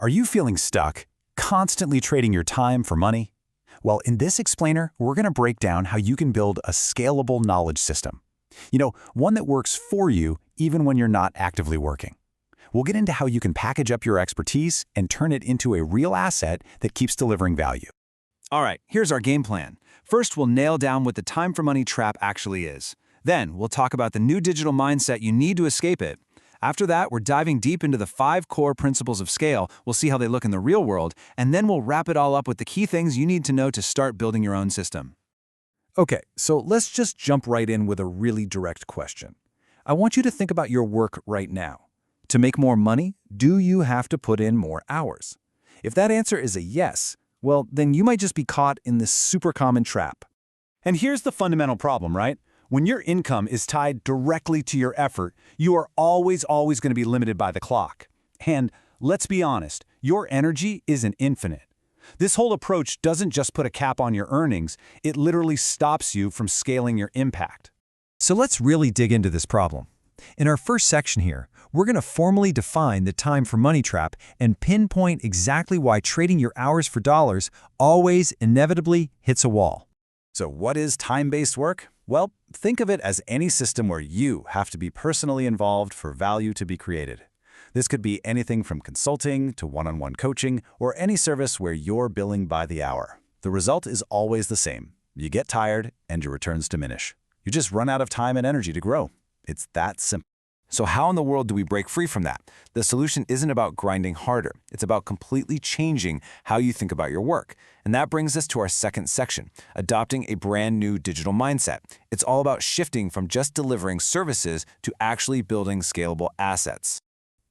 Are you feeling stuck, constantly trading your time for money? Well, in this explainer, we're going to break down how you can build a scalable knowledge system. One that works for you even when you're not actively working. We'll get into how you can package up your expertise and turn it into a real asset that keeps delivering value. All right, here's our game plan. First, we'll nail down what the time for money trap actually is. Then, we'll talk about the new digital mindset you need to escape it. After that, we're diving deep into the 5 core principles of scale. We'll see how they look in the real world, and then we'll wrap it all up with the key things you need to know to start building your own system. Okay, so let's just jump right in with a really direct question. I want you to think about your work right now. To make more money, do you have to put in more hours? If that answer is a yes, well, then you might just be caught in this super common trap. And here's the fundamental problem, right? When your income is tied directly to your effort, you are always going to be limited by the clock. And let's be honest, your energy isn't infinite. This whole approach doesn't just put a cap on your earnings, it literally stops you from scaling your impact. So let's really dig into this problem. In our first section here, we're going to formally define the time for money trap and pinpoint exactly why trading your hours for dollars always inevitably hits a wall. So what is time-based work? Well, think of it as any system where you have to be personally involved for value to be created. This could be anything from consulting to one-on-one coaching or any service where you're billing by the hour. The result is always the same. You get tired and your returns diminish. You just run out of time and energy to grow. It's that simple. So how in the world do we break free from that? The solution isn't about grinding harder. It's about completely changing how you think about your work. And that brings us to our second section, adopting a brand new digital mindset. It's all about shifting from just delivering services to actually building scalable assets.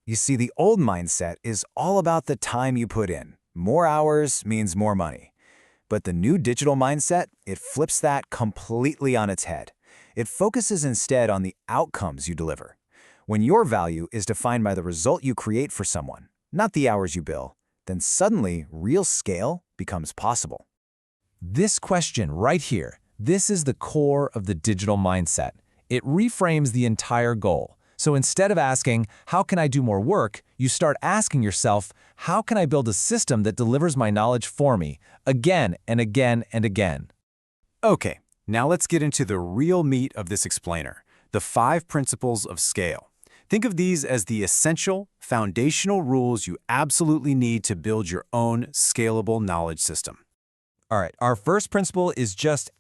You see, the old mindset is all about the time you put in. More hours means more money. But the new digital mindset, it flips that completely on its head. It focuses instead on the outcomes you deliver. When your value is defined by the result you create for someone, not the hours you bill, then suddenly real scale becomes possible. This question right here, this is the core of the digital mindset. It reframes the entire goal. So instead of asking, how can I do more work, you start asking yourself, how can I build a system that delivers my knowledge for me, again and again and again? Okay, now let's get into the real meat of this explainer, the 5 principles of scale. Think of these as the essential, foundational rules you absolutely need to build your own scalable knowledge system. All right, our first principle is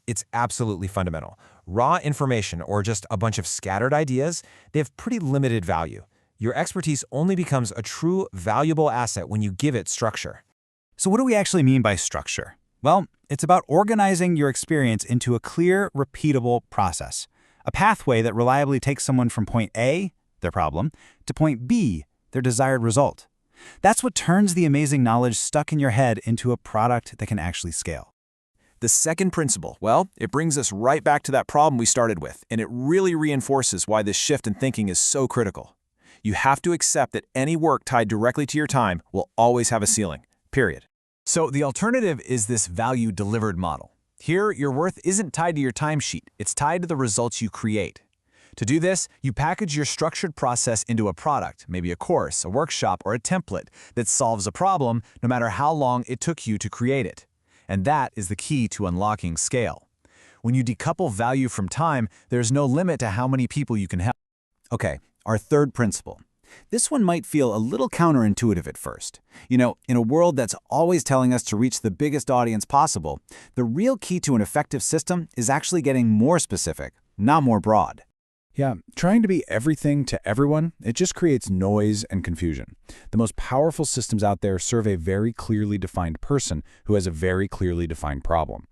it's absolutely fundamental. Raw information, or just a bunch of scattered ideas, they have pretty limited value. Your expertise only becomes a true, valuable asset when you give it structure. So what do we actually mean by structure? Well, it's about organizing your experience into a clear, repeatable process. A pathway that reliably takes someone from point A, their problem, to point B, their desired result. That's what turns the amazing knowledge stuck in your head into a product that can actually scale. The second principle, well, it brings us right back to that problem we started with, and it really reinforces why this shift in thinking is so critical. You have to accept that any work tied directly to your time will always have a ceiling, period. So the alternative is this value delivered model. Here, your worth isn't tied to your timesheet, it's tied to the results you create. To do this, you package your structured process into a product, maybe a course, a workshop, or a template that solves a problem no matter how long it took you to create it. And that is the key to unlocking scale. When you decouple value from time, there's no limit to how many people you can help. Okay, our third principle. This one might feel a little counterintuitive at first. In a world that's always telling us to reach the biggest audience possible, the real key to an effective system is actually getting more specific, not more broad. Yeah, trying to be everything to everyone, it just creates noise and confusion. The most powerful systems out there serve a very clearly defined person who has a very clearly defined problem.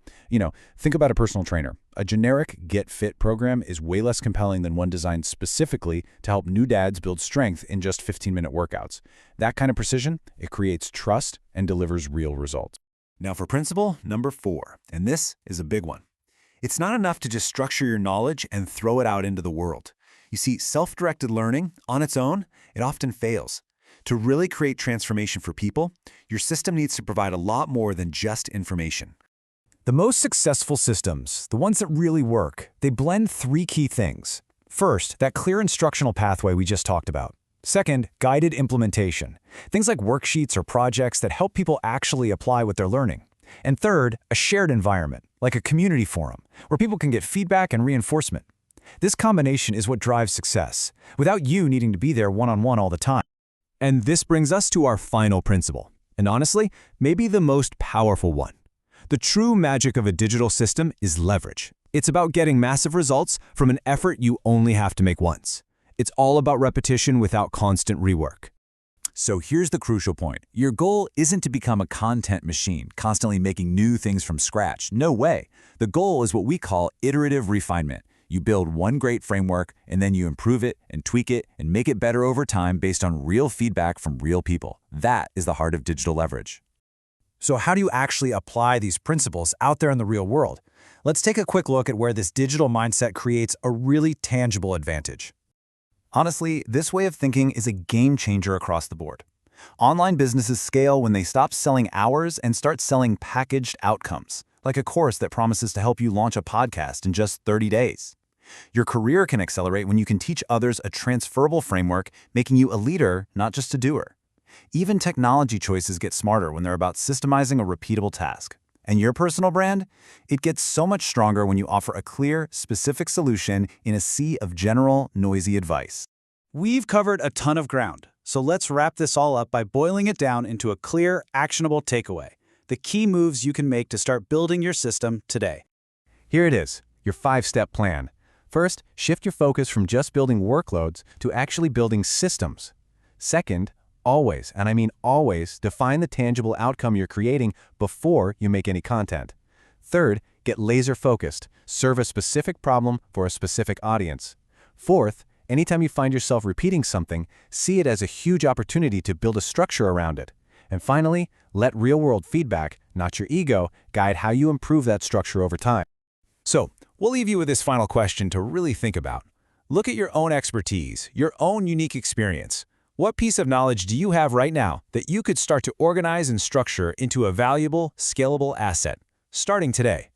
Think about a personal trainer. A generic Get Fit program is way less compelling than one designed specifically to help new dads build strength in just 15-minute workouts. That kind of precision, it creates trust and delivers real results. Now for principle number 4, and this is a big one. It's not enough to just structure your knowledge and throw it out into the world. You see, self-directed learning, on its own, it often fails. To really create transformation for people, your system needs to provide a lot more than just information. The most successful systems, the ones that really work, they blend 3 key things. First, that clear instructional pathway we just talked about. Second, guided implementation. Things like worksheets or projects that help people actually apply what they're learning. And third, a shared environment, like a community forum, where people can get feedback and reinforcement. This combination is what drives success, without you needing to be there one-on-one all the time. And this brings us to our final principle, and honestly, maybe the most powerful one. The true magic of a digital system is leverage. It's about getting massive results from an effort you only have to make once. It's all about repetition without constant rework. So here's the crucial point. Your goal isn't to become a content machine, constantly making new things from scratch. No way. The goal is what we call iterative refinement. You build one great framework, and then you improve it and tweak it and make it better over time based on real feedback from real people. That is the heart of digital leverage. So how do you actually apply these principles out there in the real world? Let's take a quick look at where this digital mindset creates a really tangible advantage. Honestly, this way of thinking is a game changer across the board. Online businesses scale when they stop selling hours and start selling packaged outcomes, like a course that promises to help you launch a podcast in just 30 days. Your career can accelerate when you can teach others a transferable framework, making you a leader, not just a doer. Even technology choices get smarter when they're about systemizing a repeatable task. And your personal brand? It gets so much stronger when you offer a clear, specific solution in a sea of general, noisy advice. We've covered a ton of ground, so let's wrap this all up by boiling it down into a clear, actionable takeaway. The key moves you can make to start building your system today. Here it is, your 5-step plan. First, shift your focus from just building workloads to actually building systems. Second, always, and I mean always, define the tangible outcome you're creating before you make any content. Third, get laser-focused. Serve a specific problem for a specific audience. Fourth, anytime you find yourself repeating something, see it as a huge opportunity to build a structure around it. And finally, let real-world feedback, not your ego, guide how you improve that structure over time. So, we'll leave you with this final question to really think about. Look at your own expertise, your own unique experience. What piece of knowledge do you have right now that you could start to organize and structure into a valuable, scalable asset, starting today?